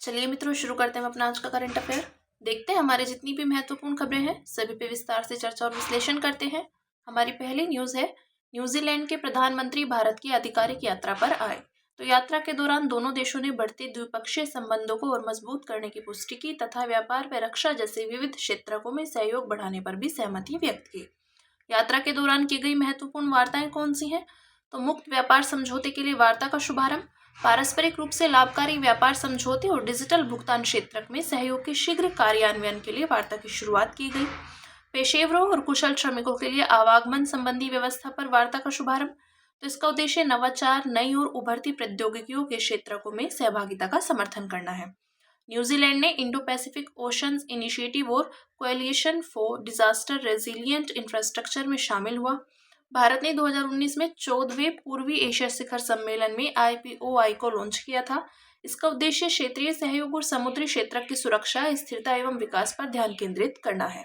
चलिए मित्रों, शुरू करते हैं हम अपना आज का करंट अफेयर। देखते हैं हमारे जितनी भी महत्वपूर्ण खबरें हैं सभी पे विस्तार से चर्चा और विश्लेषण करते हैं। हमारी पहली न्यूज़ है, न्यूजीलैंड के प्रधानमंत्री भारत की आधिकारिक यात्रा पर आए। तो यात्रा के दौरान दोनों देशों ने बढ़ते द्विपक्षीय संबंधों को और मजबूत करने की पुष्टि की तथा व्यापार व रक्षा जैसे विविध क्षेत्रों में सहयोग बढ़ाने पर भी सहमति व्यक्त की। यात्रा के दौरान की गई महत्वपूर्ण वार्ताएं कौन सी हैं? तो मुक्त व्यापार समझौते के लिए वार्ता का शुभारंभ, पारस्परिक रूप से लाभकारी व्यापार समझौते और डिजिटल भुगतान क्षेत्र में सहयोग के शीघ्र कार्यान्वयन के लिए वार्ता की शुरुआत की गई। पेशेवरों और कुशल श्रमिकों के लिए आवागमन संबंधी व्यवस्था पर वार्ता का शुभारंभ। तो इसका उद्देश्य नवाचार, नई और उभरती प्रौद्योगिकियों के क्षेत्रों में सहभागिता का समर्थन करना है। न्यूजीलैंड ने इंडो पैसिफिक ओशंस इनिशिएटिव और coalition for disaster resilient infrastructure में शामिल हुआ। भारत ने 2019 में 14वें पूर्वी एशिया शिखर सम्मेलन में IPOI को लॉन्च किया था। इसका उद्देश्य क्षेत्रीय सहयोग और समुद्री क्षेत्र की सुरक्षा, स्थिरता एवं विकास पर ध्यान केंद्रित करना है।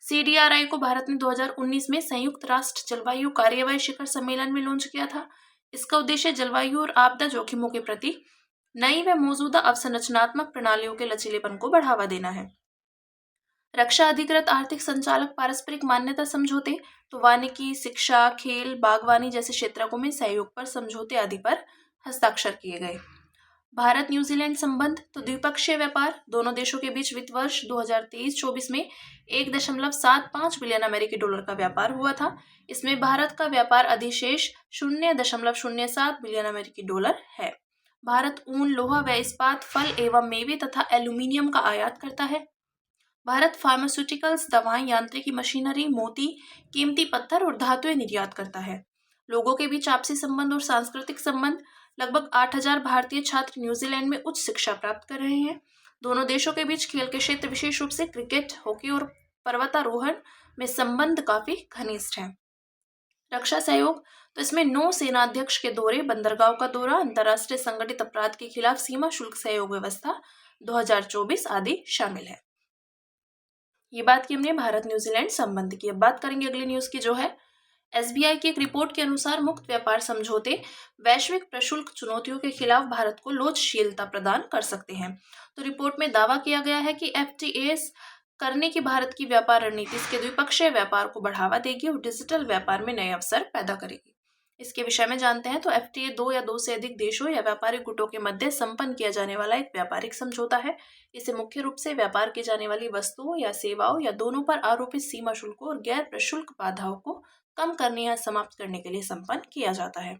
CDRI को भारत ने 2019 में संयुक्त राष्ट्र जलवायु कार्यवाही शिखर सम्मेलन में लॉन्च किया था। इसका उद्देश्य जलवायु और आपदा जोखिमों के प्रति नई व मौजूदा अवसंरचनात्मक प्रणालियों के लचीलेपन को बढ़ावा देना है। रक्षा अधिकृत आर्थिक संचालक पारस्परिक मान्यता समझौते, तो वानिकी, शिक्षा, खेल, बागवानी जैसे क्षेत्रों में सहयोग पर समझौते आदि पर हस्ताक्षर किए गए। भारत न्यूजीलैंड संबंध, तो द्विपक्षीय व्यापार, दोनों देशों के बीच वित्त वर्ष 2023-24 में 1.75 बिलियन अमेरिकी डॉलर का व्यापार हुआ था। इसमें भारत का व्यापार अधिशेष 0.07 बिलियन अमेरिकी डॉलर है। भारत ऊन, लोहा व इस्पात, फल एवं मेवे तथा एल्यूमिनियम का आयात करता है। भारत फार्मास्यूटिकल्स, दवाएं, यांत्रिकी मशीनरी, मोती, कीमती पत्थर और धातुएं निर्यात करता है। लोगों के बीच आपसी संबंध और सांस्कृतिक संबंध, लगभग 8,000 भारतीय छात्र न्यूजीलैंड में उच्च शिक्षा प्राप्त कर रहे हैं। दोनों देशों के बीच खेल के क्षेत्र, विशेष रूप से क्रिकेट, हॉकी और पर्वतारोहण में संबंध काफी घनिष्ठ हैं। रक्षा सहयोग, तो इसमें नौ सेनाध्यक्ष के दौरे, बंदरगाह का दौरा, अंतर्राष्ट्रीय संगठित अपराध के खिलाफ सीमा शुल्क सहयोग व्यवस्था 2024 आदि शामिल है। ये बात की हमने भारत न्यूजीलैंड संबंध की। अब बात करेंगे अगली न्यूज की, जो है SBI की एक रिपोर्ट के अनुसार मुक्त व्यापार समझौते वैश्विक प्रशुल्क चुनौतियों के खिलाफ भारत को लोचशीलता प्रदान कर सकते हैं। तो रिपोर्ट में दावा किया गया है कि FTAs करने की भारत की व्यापार रणनीति इसके द्विपक्षीय व्यापार को बढ़ावा देगी और डिजिटल व्यापार में नए अवसर पैदा करेगी। इसके विषय में जानते हैं तो FTA 2 या 2 से अधिक देशों या व्यापारिक गुटों के मध्य संपन्न किया जाने वाला एक व्यापारिक समझौता है। इसे मुख्य रूप से व्यापार की जाने वाली वस्तुओं या सेवाओं या दोनों पर आरोपित सीमा शुल्कों और गैर प्रशुल्क बाधाओं को कम करने या समाप्त करने के लिए संपन्न किया जाता है।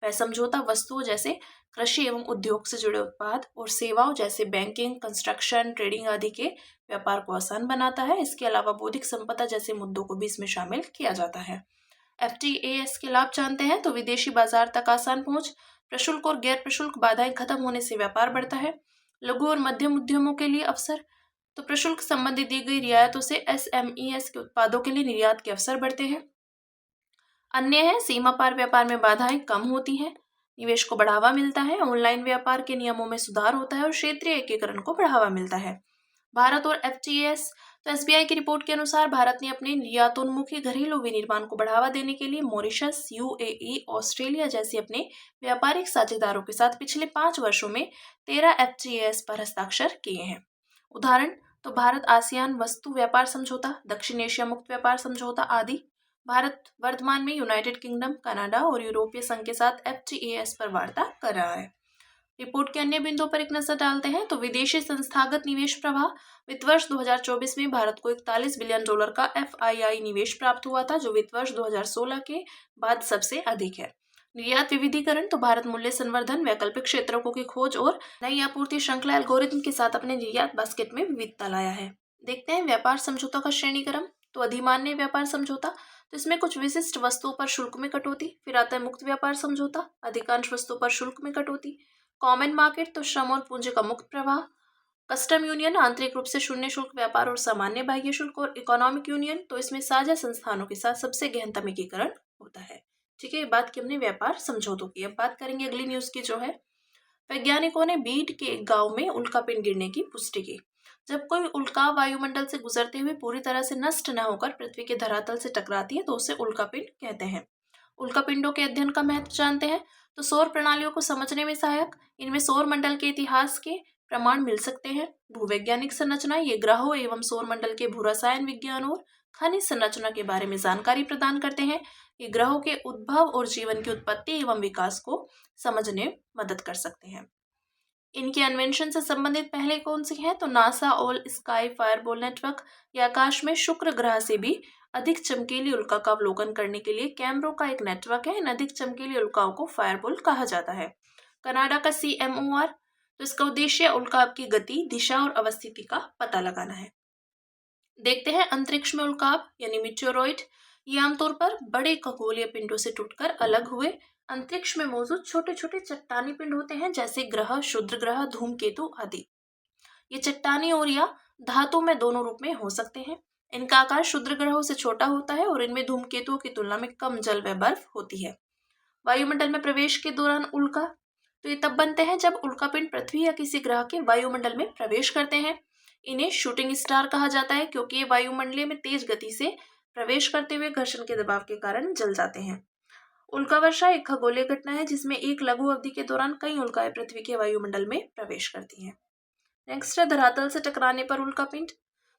वह समझौता वस्तुओं जैसे कृषि एवं उद्योग से जुड़े उत्पाद और सेवाओं जैसे बैंकिंग, कंस्ट्रक्शन, ट्रेडिंग आदि के व्यापार को आसान बनाता है। इसके अलावा बौद्धिक संपदा जैसे मुद्दों को भी इसमें शामिल किया जाता है। FTAs के लाभ जानते हैं तो विदेशी बाजार तक आसान पहुंच, प्रशुल्क और गैर प्रशुल्क बाधाएं खत्म होने से व्यापार बढ़ता है। लघु और मध्यम उद्यमों के लिए अवसर, तो प्रशुल्क संबंधी दी गई रियायतों से SMEs के उत्पादों के लिए निर्यात के अवसर बढ़ते हैं। अन्य है, सीमा पार व्यापार में बाधाएं कम होती हैं, निवेश को बढ़ावा मिलता है, ऑनलाइन व्यापार के नियमों में सुधार होता है और क्षेत्रीय एकीकरण को बढ़ावा मिलता है। भारत और FTAs, तो SBI की रिपोर्ट के अनुसार भारत ने अपने निर्यातोन्मुखी घरेलू विनिर्माण को बढ़ावा देने के लिए मॉरिशस, UAE, ऑस्ट्रेलिया जैसे अपने व्यापारिक साझेदारों के साथ पिछले 5 वर्षों में 13 FTAs पर हस्ताक्षर किए हैं। उदाहरण, तो भारत आसियान वस्तु व्यापार समझौता, दक्षिण एशिया मुक्त व्यापार समझौता आदि। भारत वर्तमान में यूनाइटेड किंगडम, कनाडा और यूरोपीय संघ के साथ FTAs पर वार्ता कर रहा है। रिपोर्ट के अन्य बिंदुओं पर एक नजर डालते हैं तो विदेशी संस्थागत निवेश प्रवाह, वित्त वर्ष 2024 में भारत को 41 बिलियन डॉलर का FII निवेश प्राप्त हुआ था, जो वित्त वर्ष 2016 के बाद सबसे अधिक है। निर्यात विविधीकरण, तो भारत मूल्य संवर्धन, वैकल्पिक क्षेत्रों की खोज और नई आपूर्ति श्रृंखला एल्गोरिथम के साथ अपने निर्यात बास्केट में विविधता लाया है। देखते हैं व्यापार समझौता का श्रेणीक्रम। तो अधिमान्य व्यापार समझौता, तो इसमें कुछ विशिष्ट वस्तुओं पर शुल्क में कटौती। फिर आता है मुक्त व्यापार समझौता, अधिकांश वस्तुओं पर शुल्क में कटौती। कॉमन मार्केट, तो श्रम और पूंजी का मुक्त प्रवाह। कस्टम यूनियन, आंतरिक रूप से शून्य शुल्क व्यापार और सामान्य बाह्य शुल्क। और इकोनॉमिक यूनियन, तो इसमें साझा संस्थानों के साथ सबसे गहनतम एकीकरण होता है। ठीक है, ये बात की हमने व्यापार समझौतों की। अब बात करेंगे अगली न्यूज की, जो है वैज्ञानिकों ने बीड के एक गांव में उल्कापिंड गिरने की पुष्टि की। जब कोई उल्का वायुमंडल से गुजरते हुए पूरी तरह से नष्ट न होकर पृथ्वी के धरातल से टकराती है तो उसे उल्कापिंड कहते हैं। उल्कापिंडों के अध्ययन का महत्व जानते हैं तो सौर प्रणालियों को समझने में सहायक, इनमें सौर मंडल के इतिहास के प्रमाण मिल सकते हैं। भूवैज्ञानिक संरचना ये ग्रहों एवं सौरमंडल के भूरसायन विज्ञान और खनिज संरचना के बारे में जानकारी प्रदान करते हैं। ये ग्रहों के उद्भव और जीवन की उत्पत्ति एवं विकास को समझने में मदद कर सकते हैं। इनके अन्वेषण से संबंधित पहले कौन सी है, तो NASA all sky fireball network. यह आकाश में शुक्र ग्रह से भी अधिक चमकीली उल्का का अवलोकन करने के लिए कैमरों का एक नेटवर्क है। इन अधिक चमकीली उल्काओं को फायरबॉल कहा जाता है। कनाडा का CMOR, तो इसका उद्देश्य उल्काओं की गति, दिशा और अवस्थिति का पता लगाना है। देखते हैं अंतरिक्ष में उल्काप यानी मीटेओरॉइड। ये आमतौर पर बड़े खगोलीय पिंडों से टूटकर अलग हुए अंतरिक्ष में मौजूद छोटे छोटे चट्टानी पिंड होते हैं, जैसे ग्रह, क्षुद्र ग्रह, धूमकेतु आदि। ये चट्टानी और या धातु में दोनों रूप में हो सकते हैं। इनका आकार क्षुद्र ग्रहों से छोटा होता है और इनमें धूमकेतुओं की तुलना में कम जल व बर्फ होती है। वायुमंडल में प्रवेश के दौरान उल्का, तो ये तब बनते हैं जब उल्कापिंड पृथ्वी या किसी ग्रह के वायुमंडल में प्रवेश करते हैं। इन्हें शूटिंग स्टार कहा जाता है क्योंकि ये वायुमंडलीय में तेज गति से प्रवेश करते हुए घर्षण के दबाव के कारण जल जाते हैं। उल्का वर्षा एक खगोलीय घटना है जिसमें एक लघु अवधि के दौरान कई उल्काएं पृथ्वी के वायुमंडल में प्रवेश करती हैं। नेक्स्ट है धरातल से टकराने पर उल्कापिंड।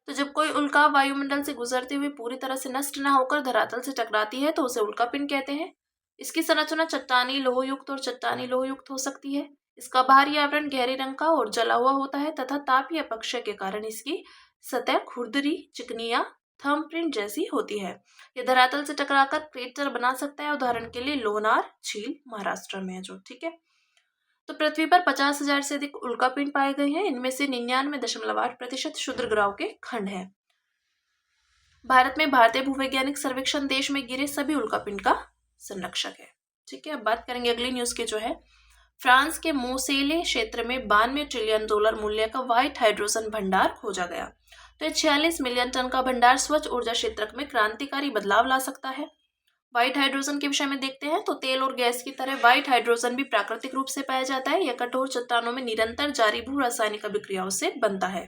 तो जब कोई उल्का वायुमंडल से गुजरते हुए पूरी तरह से नष्ट न होकर धरातल से टकराती है तो उसे उल्कापिंड कहते हैं। इसकी संरचना चट्टानी लोहयुक्त और चट्टानी लोहयुक्त हो सकती है। इसका बाहरी आवरण गहरे रंग का और जला हुआ होता है तथा तापीय अपक्षय के कारण इसकी सतह खुरदरी, चिकनी या थंबप्रिंट जैसी होती है। यह धरातल से टकराकर क्रेटर बना सकता है। उदाहरण के लिए लोनार झील महाराष्ट्र में है जो, ठीक है। तो पृथ्वी पर 50,000 से अधिक उल्कापिंड पाए गए हैं। इनमें से 99.8% क्षुद्र ग्रहों के खंड हैं। भारत में भारतीय भूवैज्ञानिक सर्वेक्षण देश में गिरे सभी उल्कापिंड का संरक्षक है, ठीक है। अब बात करेंगे अगली न्यूज की, जो है फ्रांस के मोसेले क्षेत्र में 92 ट्रिलियन डॉलर मूल्य का व्हाइट हाइड्रोजन भंडार खोजा गया। तो ये 46 मिलियन टन का भंडार स्वच्छ ऊर्जा क्षेत्र में क्रांतिकारी बदलाव ला सकता है। व्हाइट हाइड्रोजन के विषय में देखते हैं तो तेल और गैस की तरह व्हाइट हाइड्रोजन भी प्राकृतिक रूप से पाया जाता है। यह कठोर चट्टानों में निरंतर जारी भू रासायनिक अभिक्रियाओं से बनता है।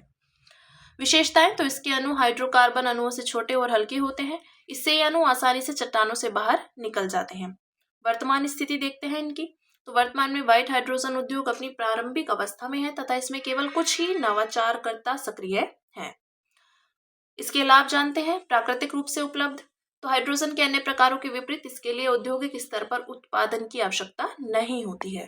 विशेषताएं, तो इसके अणु हाइड्रोकार्बन अणुओं से छोटे और हल्के होते हैं। इससे ये अणु आसानी से चट्टानों से बाहर निकल जाते हैं। वर्तमान स्थिति देखते हैं इनकी। तो वर्तमान में व्हाइट हाइड्रोजन उद्योग अपनी प्रारंभिक अवस्था में है तथा इसमें केवल कुछ ही नवाचारकर्ता सक्रिय हैं। इसके लाभ जानते हैं। प्राकृतिक रूप से उपलब्ध, तो हाइड्रोजन के अन्य प्रकारों के विपरीत इसके लिए औद्योगिक स्तर पर उत्पादन की आवश्यकता नहीं होती है।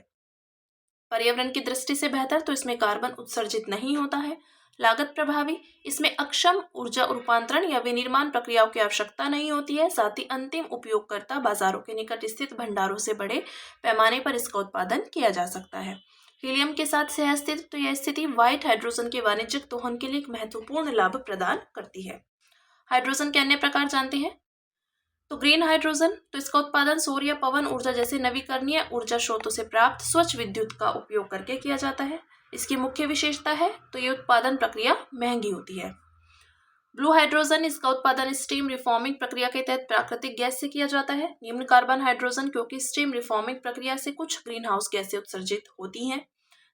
पर्यावरण की दृष्टि से बेहतर, तो इसमें कार्बन उत्सर्जित नहीं होता है। लागत प्रभावी, इसमें अक्षम ऊर्जा रूपांतरण या विनिर्माण प्रक्रियाओं की आवश्यकता नहीं होती है। साथ ही अंतिम उपयोगकर्ता बाजारों के निकट स्थित भंडारों से बड़े पैमाने पर इसका उत्पादन किया जा सकता है। हीलियम के साथ सहअस्तित्व, तो यह स्थिति व्हाइट हाइड्रोजन के वाणिज्यिक दोहन के लिए एक महत्वपूर्ण लाभ प्रदान करती है। हाइड्रोजन के अन्य प्रकार जानते हैं। तो ग्रीन हाइड्रोजन, तो इसका उत्पादन सौर या पवन ऊर्जा जैसे नवीकरणीय ऊर्जा स्रोतों से प्राप्त स्वच्छ विद्युत का उपयोग करके किया जाता है। इसकी मुख्य विशेषता है, तो ये उत्पादन प्रक्रिया महंगी होती है। ब्लू हाइड्रोजन, इसका उत्पादन स्टीम रिफॉर्मिंग प्रक्रिया के तहत प्राकृतिक गैस से किया जाता है। निम्न कार्बन हाइड्रोजन, क्योंकि स्टीम रिफॉर्मिंग प्रक्रिया से कुछ ग्रीन हाउस गैसें उत्सर्जित होती हैं।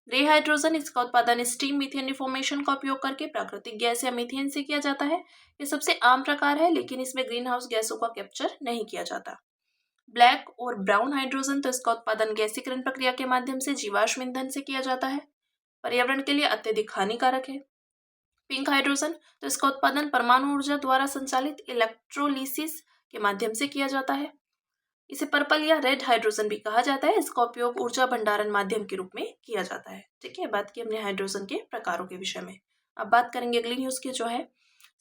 ग्रे हाइड्रोजन, इसका उत्पादन स्टीम मीथेन रिफॉर्मेशन का उपयोग करके प्राकृतिक गैस या मीथेन से किया जाता है। ये सबसे आम प्रकार है, लेकिन इसमें ग्रीन हाउस गैसों का कैप्चर नहीं किया जाता। ब्लैक और ब्राउन हाइड्रोजन, तो इसका उत्पादन गैसीकरण प्रक्रिया के माध्यम से जीवाश्म ईंधन से किया जाता है। पर्यावरण के लिए अत्यधिक हानिकारक है। पिंक हाइड्रोजन, तो इसका उत्पादन परमाणु ऊर्जा द्वारा संचालित इलेक्ट्रोलिसिस के माध्यम से किया जाता है। इसे पर्पल या रेड हाइड्रोजन भी कहा जाता है। इसका उपयोग ऊर्जा भंडारण माध्यम के रूप में किया जाता है, ठीक है। बात की हमने हाइड्रोजन के प्रकारों के विषय में। अब बात करेंगे अगली न्यूज की, जो है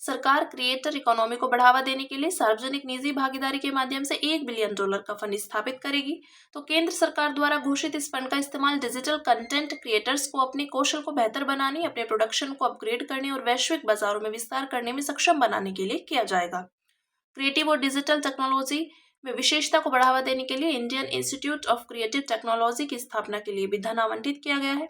सरकार क्रिएटर इकोनॉमी को बढ़ावा देने के लिए सार्वजनिक निजी भागीदारी के माध्यम से $1 बिलियन का फंड स्थापित करेगी। तो केंद्र सरकार द्वारा घोषित इस फंड का इस्तेमाल डिजिटल कंटेंट क्रिएटर्स को अपने कौशल को बेहतर बनाने, अपने प्रोडक्शन को अपग्रेड करने और वैश्विक बाजारों में विस्तार करने में सक्षम बनाने के लिए किया जाएगा। क्रिएटिव और डिजिटल टेक्नोलॉजी में विशेषता को बढ़ावा देने के लिए Indian institute of creative technology की स्थापना के लिए भी धन आवंटित किया गया है।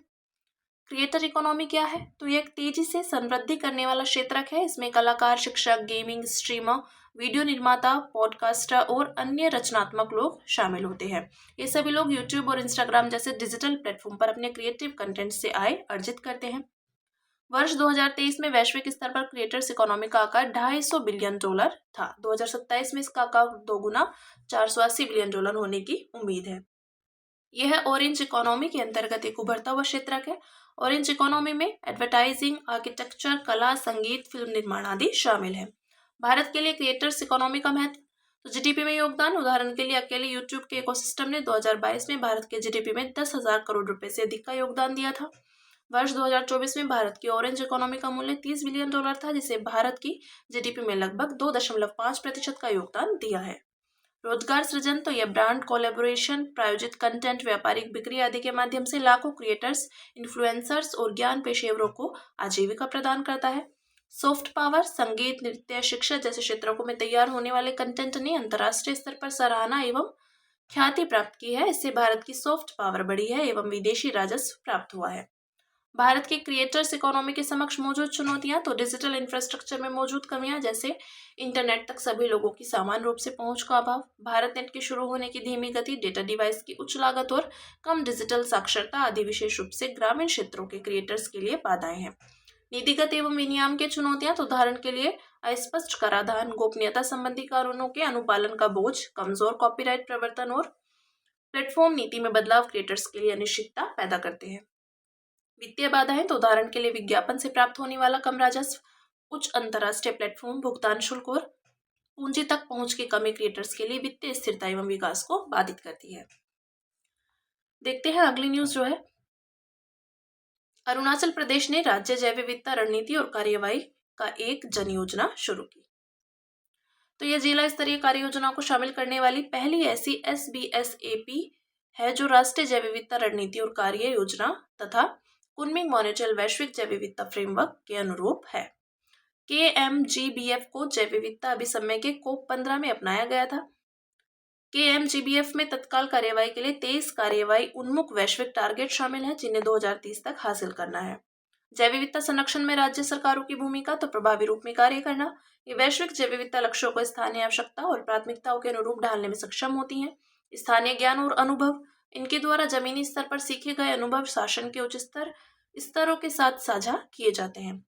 क्रिएटर इकोनॉमी क्या है, तो यह एक तेजी से समृद्धि करने वाला क्षेत्र है। इसमें कलाकार, शिक्षक, गेमिंग स्ट्रीमर, वीडियो निर्माता, पॉडकास्टर और अन्य रचनात्मक लोग शामिल होते हैं। ये सभी लोग यूट्यूब और इंस्टाग्राम जैसे डिजिटल प्लेटफॉर्म पर अपने क्रिएटिव कंटेंट से आय अर्जित करते हैं। वर्ष 2023 में वैश्विक स्तर पर क्रिएटर्स इकोनॉमी का आकार $250 बिलियन था। 2027 में इसका आकार दोगुना $480 बिलियन होने की उम्मीद है। यह ऑरेंज इकोनॉमी के अंतर्गत एक उभरता हुआ क्षेत्र है। ऑरेंज इकोनॉमी में एडवर्टाइजिंग, आर्किटेक्चर, कला, संगीत, फिल्म निर्माण आदि शामिल है। भारत के लिए क्रिएटर्स इकोनॉमी का महत्व। तो जीडीपी में योगदान, उदाहरण के लिए अकेले यूट्यूब के इकोसिस्टम ने 2022 में भारत के जीडीपी में 10,000 करोड़ रुपए से अधिक का योगदान दिया था। वर्ष 2024 में भारत की ऑरेंज इकोनॉमी का मूल्य $30 बिलियन था, जिसे भारत की जीडीपी में लगभग 2.5% का योगदान दिया है। रोजगार सृजन, तो यह ब्रांड कोलैबोरेशन, प्रायोजित कंटेंट, व्यापारिक बिक्री आदि के माध्यम से लाखों क्रिएटर्स, इन्फ्लुएंसर्स और ज्ञान पेशेवरों को आजीविका प्रदान करता है। सॉफ्ट पावर, संगीत, नृत्य, शिक्षा जैसे क्षेत्रों में तैयार होने वाले कंटेंट ने अंतर्राष्ट्रीय स्तर पर सराहना एवं ख्याति प्राप्त की है। इससे भारत की सॉफ्ट पावर बढ़ी है एवं विदेशी राजस्व प्राप्त हुआ है। भारत के क्रिएटर्स इकोनॉमी के समक्ष मौजूद चुनौतियां, तो डिजिटल इंफ्रास्ट्रक्चर में मौजूद कमियां, जैसे इंटरनेट तक सभी लोगों की समान रूप से पहुंच का अभाव, भारत नेट के शुरू होने की धीमी गति, डेटा डिवाइस की उच्च लागत और कम डिजिटल साक्षरता आदि विशेष रूप से ग्रामीण क्षेत्रों के क्रिएटर्स के लिए बाधाएं हैं। नीतिगत एवं विनियाम के चुनौतियां, तो उदाहरण के लिए अस्पष्ट कराधान, गोपनीयता संबंधी कानूनों के अनुपालन का बोझ, कमजोर कॉपीराइट प्रवर्तन और प्लेटफॉर्म नीति में बदलाव क्रिएटर्स के लिए अनिश्चितता पैदा करते हैं। वित्तीय बाधाएं, तो उदाहरण के लिए विज्ञापन से प्राप्त होने वाला कम राजस्व, उच्च अंतर्राष्ट्रीय प्लेटफॉर्म भुगतान शुल्क और पूंजी तक पहुंच की कमी क्रिएटर्स के लिए वित्तीय स्थिरता एवं विकास को बाधित करती है। देखते हैं अगली न्यूज जो है, अरुणाचल प्रदेश ने राज्य जैव विविधता रणनीति और कार्यवाही का एक जन योजना शुरू की। तो यह जिला स्तरीय कार्य योजना को शामिल करने वाली पहली ऐसी SBSAP है जो राष्ट्रीय जैव विविधता रणनीति और कार्य योजना तथा कुनमिंग मॉनिटल वैश्विक जैव विविधता फ्रेमवर्क के अनुरूप है। KMGBF को जैव विविधता अभिसमय के COP 15 में अपनाया गया था। KMGBF में तत्काल कार्यवाही के लिए 23 कार्यवाही उन्मुख वैश्विक टारगेट शामिल हैं, जिन्हें 2030 तक हासिल करना है। जैव विविधता संरक्षण में राज्य सरकारों की भूमिका, तो प्रभावी रूप में कार्य करना। ये वैश्विक जैव विविधता लक्ष्यों को स्थानीय आवश्यकता और प्राथमिकताओं के अनुरूप ढालने में सक्षम होती हैं। स्थानीय ज्ञान और अनुभव, इनके द्वारा जमीनी स्तर पर सीखे गए अनुभव शासन के उच्च स्तरों के साथ साझा किए जाते हैं।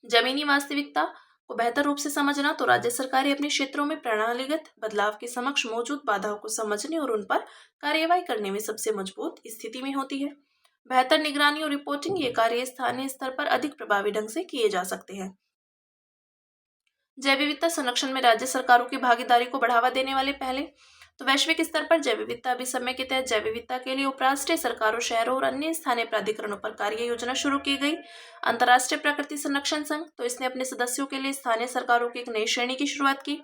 जमीनी वास्तविकता को बेहतर रूप से समझना, तो राज्य सरकारें अपने क्षेत्रों में प्रणालीगत बदलाव के समक्ष मौजूद बाधाओं को समझने और उन पर कार्यवाही करने में सबसे मजबूत स्थिति में होती है। बेहतर निगरानी और रिपोर्टिंग, ये कार्य स्थानीय स्तर पर अधिक प्रभावी ढंग से किए जा सकते हैं। जैव विविधता संरक्षण में राज्य सरकारों की भागीदारी को बढ़ावा देने वाले पहले, तो वैश्विक स्तर पर जैव विविधता अभिसमय के तहत जैव विविधता के लिए उपराष्ट्रीय सरकारों, शहरों और अन्य स्थानीय प्राधिकरणों पर कार्य योजना शुरू की गई। अंतर्राष्ट्रीय प्रकृति संरक्षण संघ, तो इसने अपने सदस्यों के लिए स्थानीय सरकारों की एक नई श्रेणी की शुरुआत की।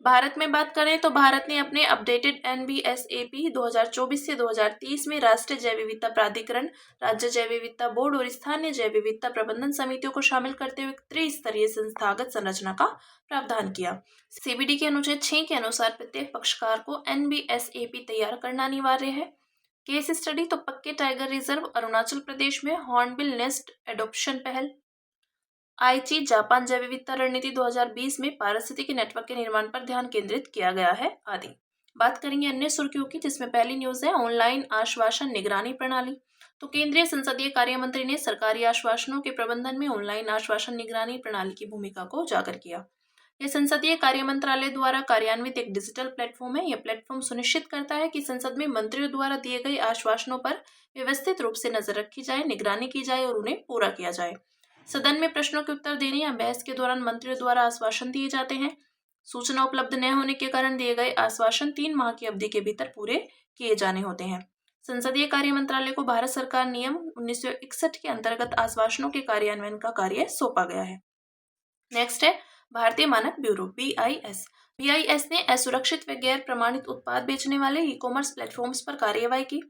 भारत में बात करें तो भारत ने अपने अपडेटेड NBSAP 2024 से 2030 में राष्ट्रीय जैव विविधता प्राधिकरण, राज्य जैव विविधता बोर्ड और स्थानीय जैव विविधता प्रबंधन समितियों को शामिल करते हुए त्रिस्तरीय संस्थागत संरचना का प्रावधान किया। CBD के अनुच्छेद 6 के अनुसार प्रत्येक पक्षकार को NBSAP तैयार करना अनिवार्य है। केस स्टडी, तो पक्के टाइगर रिजर्व अरुणाचल प्रदेश में हॉर्नबिल नेस्ट एडॉप्शन पहल। आईची जापान जैव विविधता रणनीति 2020 में पारिस्थितिकी नेटवर्क के निर्माण पर ध्यान केंद्रित किया गया है आदि। बात करेंगे अन्य सुर्खियों की, जिसमें पहली न्यूज है ऑनलाइन आश्वासन निगरानी प्रणाली। तो केंद्रीय संसदीय कार्य मंत्री ने सरकारी आश्वासनों के प्रबंधन में ऑनलाइन आश्वासन निगरानी प्रणाली की भूमिका को उजागर किया। यह संसदीय कार्य मंत्रालय द्वारा कार्यान्वित एक डिजिटल प्लेटफॉर्म है। यह प्लेटफॉर्म सुनिश्चित करता है कि संसद में मंत्रियों द्वारा दिए गए आश्वासनों पर व्यवस्थित रूप से नजर रखी जाए, निगरानी की जाए और उन्हें पूरा किया जाए। सदन में प्रश्नों के उत्तर देने या बहस के दौरान मंत्रियों द्वारा आश्वासन दिए जाते हैं। सूचना उपलब्ध न होने के कारण दिए गए आश्वासन 3 माह की अवधि के भीतर पूरे किए जाने होते हैं। संसदीय कार्य मंत्रालय को भारत सरकार नियम 1961 के अंतर्गत आश्वासनों के कार्यान्वयन का कार्य सौंपा गया है। नेक्स्ट है भारतीय मानक ब्यूरो BIS। BIS ने असुरक्षित व गैर प्रमाणित उत्पाद बेचने वाले ई-कॉमर्स प्लेटफॉर्म्स पर कार्यवाही की।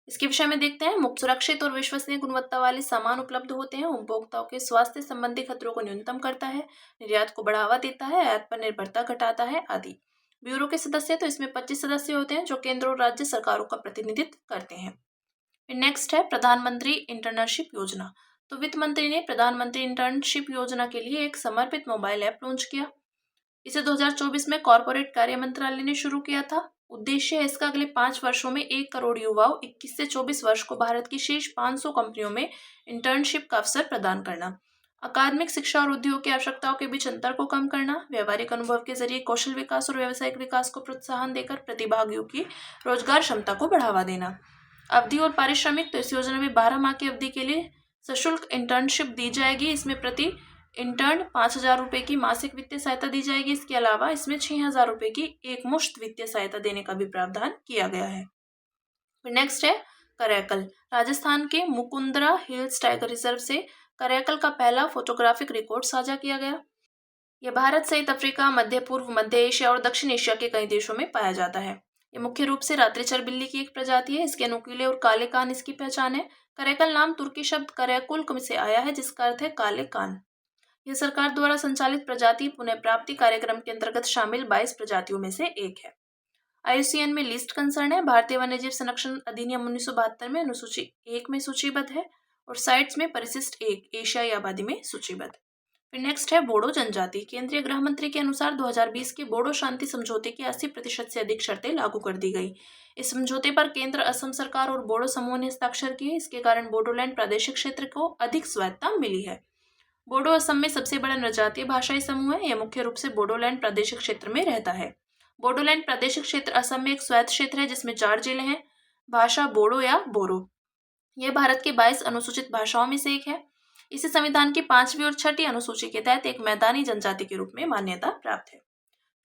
इसके विषय में देखते हैं। मुक्त, सुरक्षित और विश्वसनीय गुणवत्ता वाले सामान उपलब्ध होते हैं, उपभोक्ताओं के स्वास्थ्य संबंधी खतरों को न्यूनतम करता है, निर्यात को बढ़ावा देता है, आयात पर निर्भरता घटाता है आदि। ब्यूरो के सदस्य, तो इसमें 25 सदस्य होते हैं जो केंद्र और राज्य सरकारों का प्रतिनिधित्व करते हैं। नेक्स्ट है प्रधानमंत्री इंटर्नशिप योजना। तो वित्त मंत्री ने प्रधानमंत्री इंटर्नशिप योजना के लिए एक समर्पित मोबाइल ऐप लॉन्च किया। इसे 2024 में कॉर्पोरेट कार्य मंत्रालय ने शुरू किया था। उद्देश्य है इसका अगले 5 वर्षों में 1 करोड़ युवाओं 21 से 24 वर्ष को भारत की शीर्ष 500 कंपनियों में इंटर्नशिप का अवसर प्रदान करना, अकादमिक शिक्षा और उद्योग की आवश्यकताओं के बीच अंतर को कम करना, व्यावहारिक अनुभव के जरिए कौशल विकास और व्यावसायिक विकास को प्रोत्साहन देकर प्रतिभागियों की रोजगार क्षमता को बढ़ावा देना। अवधि और पारिश्रमिक, तो इस योजना में 12 माह की अवधि के लिए सशुल्क इंटर्नशिप दी जाएगी। इसमें प्रति इंटर्न 5,000 रुपये की मासिक वित्तीय सहायता दी जाएगी। इसके अलावा इसमें 6,000 रुपये की एकमुश्त वित्तीय सहायता देने का भी प्रावधान किया गया है। नेक्स्ट है करैकल। राजस्थान के मुकुंदरा हिल्स टाइगर रिजर्व से करैकल का पहला फोटोग्राफिक रिकॉर्ड साझा किया गया। यह भारत सहित अफ्रीका, मध्य पूर्व, मध्य एशिया और दक्षिण एशिया के कई देशों में पाया जाता है। ये मुख्य रूप से रात्रिचर बिल्ली की एक प्रजाति है। इसके नुकीले और काले कान इसकी पहचान है। करैकल नाम तुर्की शब्द करैकुल से आया है, जिसका अर्थ है काले कान। यह सरकार द्वारा संचालित प्रजाति पुनः प्राप्ति कार्यक्रम के अंतर्गत शामिल 22 प्रजातियों में से एक है। IUCN में लिस्ट कंसर्न है। भारतीय वन्यजीव संरक्षण अधिनियम 1972 में अनुसूची 1 में सूचीबद्ध है और साइट्स में परिशिष्ट 1 एशियाई आबादी में सूचीबद्ध। फिर नेक्स्ट है बोडो जनजाति। केंद्रीय गृह मंत्री के अनुसार 2020 के बोडो शांति समझौते की 80% से अधिक शर्तें लागू कर दी गई। इस समझौते पर केंद्र, असम सरकार और बोडो समूह ने हस्ताक्षर किए। इसके कारण बोडोलैंड प्रादेशिक क्षेत्र को अधिक स्वायत्तता मिली है। बोडो असम में सबसे बड़ा जनजातीय भाषाई समूह है। यह मुख्य रूप से बोडोलैंड प्रादेशिक क्षेत्र में रहता है। बोडोलैंड प्रादेशिक क्षेत्र असम में एक स्वायत्त क्षेत्र है, जिसमें 4 जिले हैं। भाषा बोडो या बोरो। यह भारत के 22 अनुसूचित भाषाओं में से एक है। इसे संविधान की 5वीं और 6ठी अनुसूची के तहत एक मैदानी जनजाति के रूप में मान्यता प्राप्त है।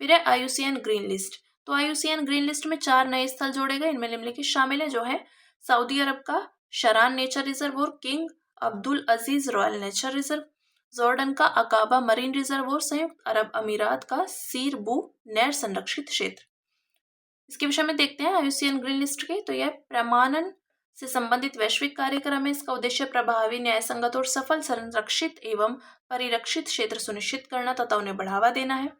फिर है IUCN ग्रीन लिस्ट। तो IUCN ग्रीन लिस्ट में 4 नए स्थल जोड़े गए। इनमें निम्नलिखित शामिल है, जो है सऊदी अरब का शरान नेचर रिजर्व और किंग अब्दुल अजीज रॉयल नेचर रिजर्व, जॉर्डन का अकाबा मरीन रिजर्व और संयुक्त अरब अमीरात का सीर बू नैर संरक्षित क्षेत्र। इसके विषय में देखते हैं IUCN ग्रीन लिस्ट के। तो यह प्रमाणन से संबंधित वैश्विक कार्यक्रम है। इसका उद्देश्य प्रभावी, न्यायसंगत और सफल संरक्षित एवं परिरक्षित क्षेत्र सुनिश्चित करना तथा उन्हें बढ़ावा देना है।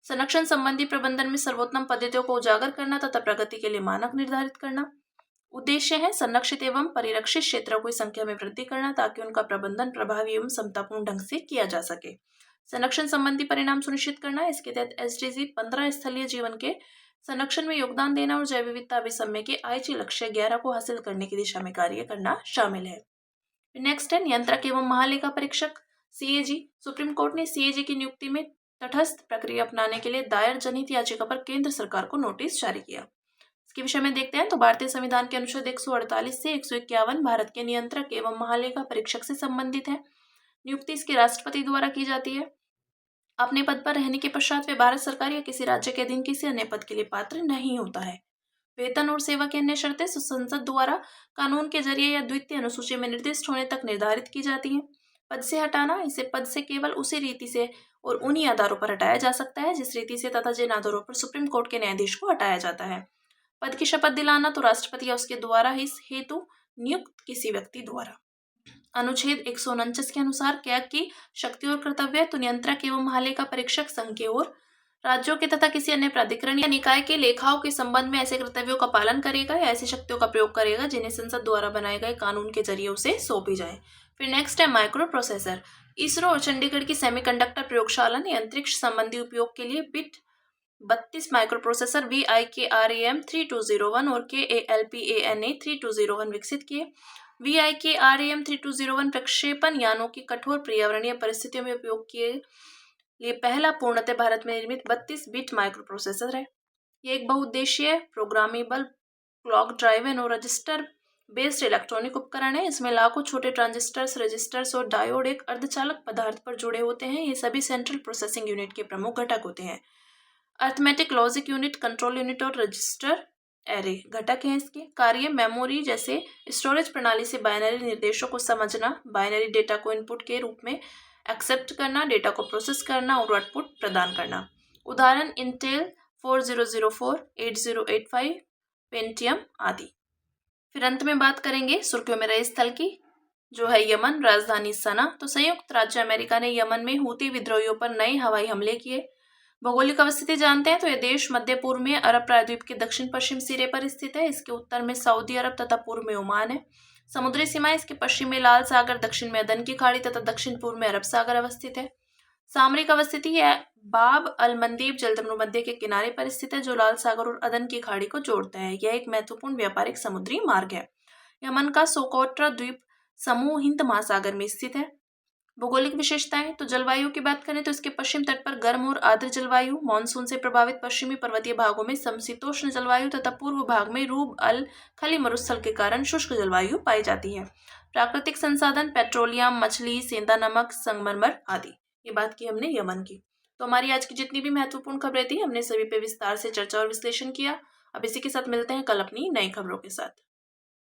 संरक्षण संबंधी प्रबंधन में सर्वोत्तम पद्धतियों को उजागर करना तथा प्रगति के लिए मानक निर्धारित करना। उद्देश्य है संरक्षित एवं परिरक्षित क्षेत्रों की संख्या में वृद्धि करना, ताकि उनका प्रबंधन प्रभावी एवं समतापूर्ण ढंग से किया जा सके। संरक्षण संबंधी परिणाम सुनिश्चित करना। इसके तहत SDG 15 स्थलीय जीवन के संरक्षण में योगदान देना और जैव विविधता अभिसमय के Aichi लक्ष्य 11 को हासिल करने की दिशा में कार्य करना शामिल है। नेक्स्ट है नियंत्रक एवं महालेखा परीक्षक CAG। सुप्रीम कोर्ट ने CAG की नियुक्ति में तटस्थ प्रक्रिया अपनाने के लिए दायर जनहित याचिका पर केंद्र सरकार को नोटिस जारी किया। इसके विषय में देखते हैं। तो भारतीय संविधान के अनुच्छेद 148 से 151 भारत के नियंत्रक एवं महालेखा परीक्षक से संबंधित है। नियुक्ति इसके राष्ट्रपति द्वारा की जाती है। अपने पद पर रहने के पश्चात वे भारत सरकार या किसी राज्य के अधीन किसी अन्य पद के लिए पात्र नहीं होता है। वेतन और सेवा की अन्य शर्तें संसद द्वारा कानून के जरिए या द्वितीय अनुसूची में निर्दिष्ट होने तक निर्धारित की जाती हैं। पद से हटाना, इसे पद से केवल उसी रीति से और उन्हीं आधारों पर हटाया जा सकता है जिस रीति से तथा जिन आधारों पर सुप्रीम कोर्ट के न्यायाधीश को हटाया जाता है। पद की शपथ दिलाना तो राष्ट्रपति या उसके द्वारा ही इस हेतु नियुक्त किसी व्यक्ति द्वारा। अनुच्छेद 149 के अनुसार क्या की शक्ति और कर्तव्य, तो नियंत्रक एवं महालेखा परीक्षक संघ के और राज्यों के तथा किसी अन्य प्राधिकरण या निकाय के लेखाओं के संबंध में ऐसे कर्तव्यों का पालन करेगा या ऐसी शक्तियों का प्रयोग करेगा जिन्हें संसद द्वारा बनाए गए कानून के जरिए उसे सौंपी जाए। फिर नेक्स्ट है माइक्रो प्रोसेसर। इसरो और चंडीगढ़ की सेमीकंडक्टर प्रयोगशाला ने अंतरिक्ष संबंधी उपयोग के लिए बिट 32 माइक्रो प्रोसेसर VIKRAM 3201 और KALPANA 3201 विकसित किए। VIKRAM 3201 प्रक्षेपण यानों की कठोर पर्यावरणीय परिस्थितियों में उपयोग के लिए पहला पूर्णतः भारत में निर्मित 32 बिट माइक्रो प्रोसेसर है। यह एक बहुउद्देशीय प्रोग्रामेबल क्लॉक ड्राइवन और रजिस्टर बेस्ड इलेक्ट्रॉनिक उपकरण है। इसमें लाखों छोटे ट्रांजिस्टर्स, रजिस्टर्स और डायोड एक अर्धचालक पदार्थ पर जुड़े होते हैं। ये सभी सेंट्रल प्रोसेसिंग यूनिट के प्रमुख घटक होते हैं। Arithmetic logic unit, control unit और रजिस्टर एरे घटक हैं। इसके कार्य मेमोरी जैसे स्टोरेज प्रणाली से बाइनरी निर्देशों को समझना, बाइनरी डेटा को इनपुट के रूप में एक्सेप्ट करना, डेटा को प्रोसेस करना और आउटपुट प्रदान करना। उदाहरण इंटेल 4004, 8085, पेंटियम आदि। फिर अंत में बात करेंगे सुर्खियों में रहे स्थल की, जो है यमन, राजधानी सना। तो संयुक्त राज्य अमेरिका ने यमन में हूती विद्रोहियों पर नए हवाई हमले किए। भौगोलिक अवस्थिति जानते हैं। तो यह देश मध्य पूर्व में अरब प्रायद्वीप के दक्षिण पश्चिम सिरे पर स्थित है। इसके उत्तर में सऊदी अरब तथा पूर्व में ओमान है। समुद्री सीमाएं इसके पश्चिम में लाल सागर, दक्षिण में अदन की खाड़ी तथा दक्षिण पूर्व में अरब सागर अवस्थित है। सामरिक अवस्थिति है बाब अल मंदीब जलसमुद्र के किनारे पर स्थित है, जो लाल सागर और अदन की खाड़ी को जोड़ता है। यह एक महत्वपूर्ण व्यापारिक समुद्री मार्ग है। यमन का सोकोट्रा द्वीप समूह हिंद महासागर में स्थित है। भौगोलिक विशेषताएं, तो जलवायु की बात करें तो इसके पश्चिम तट पर गर्म और आर्द्र जलवायु, मानसून से प्रभावित पश्चिमी पर्वतीय भागों में समशीतोष्ण जलवायु तथा पूर्व भाग में रूब अल खली मरुस्थल के कारण शुष्क जलवायु पाई जाती है। प्राकृतिक संसाधन, पेट्रोलियम, मछली, सेंधा नमक, संगमरमर आदि। ये बात की हमने यमन की। तो हमारी आज की जितनी भी महत्वपूर्ण खबरें थी, हमने सभी पे विस्तार से चर्चा और विश्लेषण किया। अब इसी के साथ मिलते हैं कल अपनी नई खबरों के साथ।